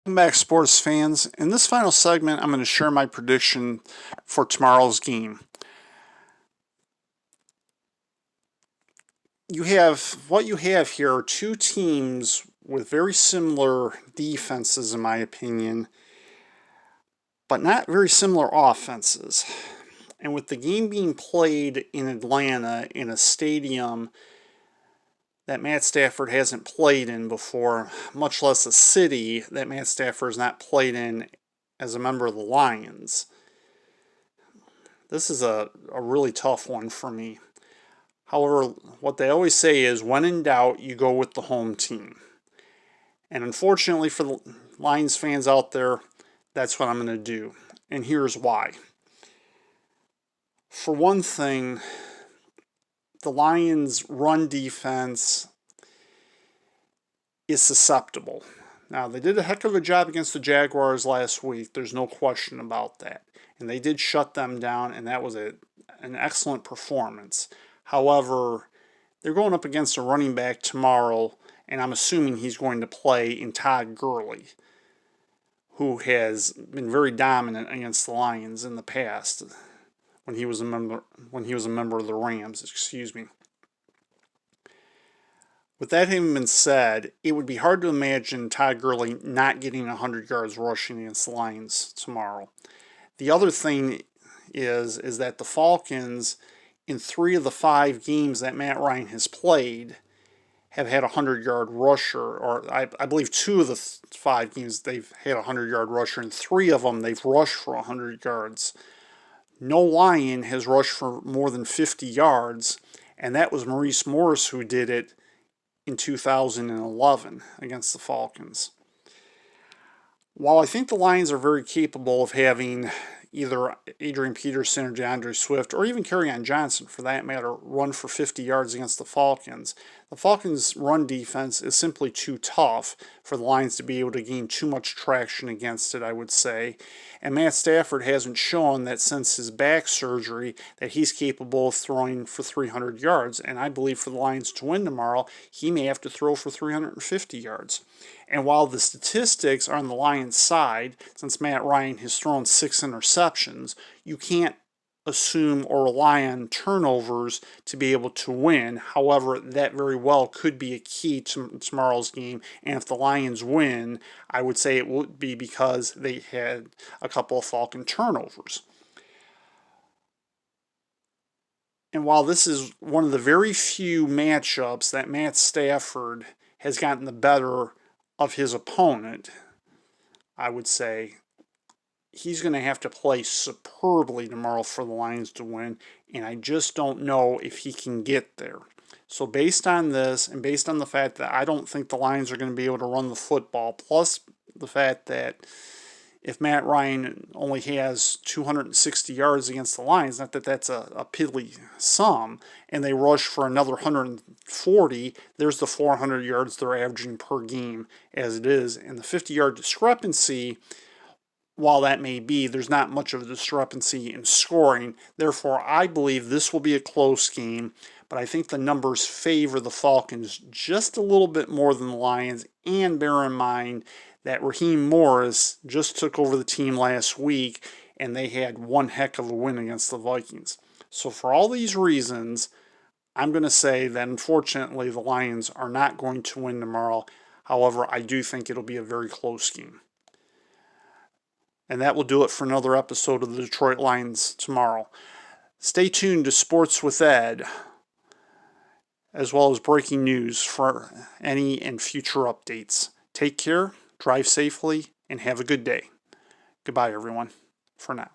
Welcome back, sports fans. In this final segment, I'm going to share my prediction for tomorrow's game. What you have here are two teams with very similar defenses, in my opinion, but not very similar offenses. And with the game being played in Atlanta in a stadium that Matt Stafford hasn't played in before, much less a city that Matt Stafford has not played in as a member of the Lions, this is a really tough one for me. However, what they always say is, when in doubt, you go with the home team. And unfortunately for the Lions fans out there, that's what I'm going to do. And here's why. For one thing, the Lions' run defense is susceptible. Now, they did a heck of a job against the Jaguars last week. There's no question about that. And they did shut them down, and that was an excellent performance. However, they're going up against a running back tomorrow, and I'm assuming he's going to play in Todd Gurley, who has been very dominant against the Lions in the past when he was a member of the Rams, excuse me. With that having been said, it would be hard to imagine Todd Gurley not getting 100 yards rushing against the Lions tomorrow. The other thing is that the Falcons, in 3 of the 5 games that Matt Ryan has played, have had a 100-yard rusher, or I believe 2 of the 5 games they've had a 100-yard rusher, and 3 of them they've rushed for 100 yards. No Lion has rushed for more than 50 yards, and that was Maurice Morris who did it in 2011 against the Falcons. While I think the Lions are very capable of having either Adrian Peterson or DeAndre Swift, or even Kerryon Johnson for that matter, run for 50 yards against the Falcons run defense is simply too tough for the Lions to be able to gain too much traction against it, I would say. And Matt Stafford hasn't shown that since his back surgery that he's capable of throwing for 300 yards. And I believe for the Lions to win tomorrow, he may have to throw for 350 yards. And while the statistics are on the Lions' side, since Matt Ryan has thrown 6 interceptions, you can't assume or rely on turnovers to be able to win. However, that very well could be a key to tomorrow's game. And if the Lions win, I would say it would be because they had a couple of Falcon turnovers. And while this is one of the very few matchups that Matt Stafford has gotten the better of his opponent, I would say he's going to have to play superbly tomorrow for the Lions to win, and I just don't know if he can get there. So based on this, and based on the fact that I don't think the Lions are going to be able to run the football, plus the fact that if Matt Ryan only has 260 yards against the Lions, not that that's a piddly sum, and they rush for another 140, there's the 400 yards they're averaging per game as it is. And the 50-yard discrepancy, while that may be, there's not much of a discrepancy in scoring. Therefore, I believe this will be a close game, but I think the numbers favor the Falcons just a little bit more than the Lions. And bear in mind that Raheem Morris just took over the team last week, and they had one heck of a win against the Vikings. So for all these reasons, I'm going to say that unfortunately the Lions are not going to win tomorrow. However, I do think it'll be a very close game. And that will do it for another episode of the Detroit Lions tomorrow. Stay tuned to Sports with Ed, as well as breaking news for any and future updates. Take care, drive safely, and have a good day. Goodbye, everyone, for now.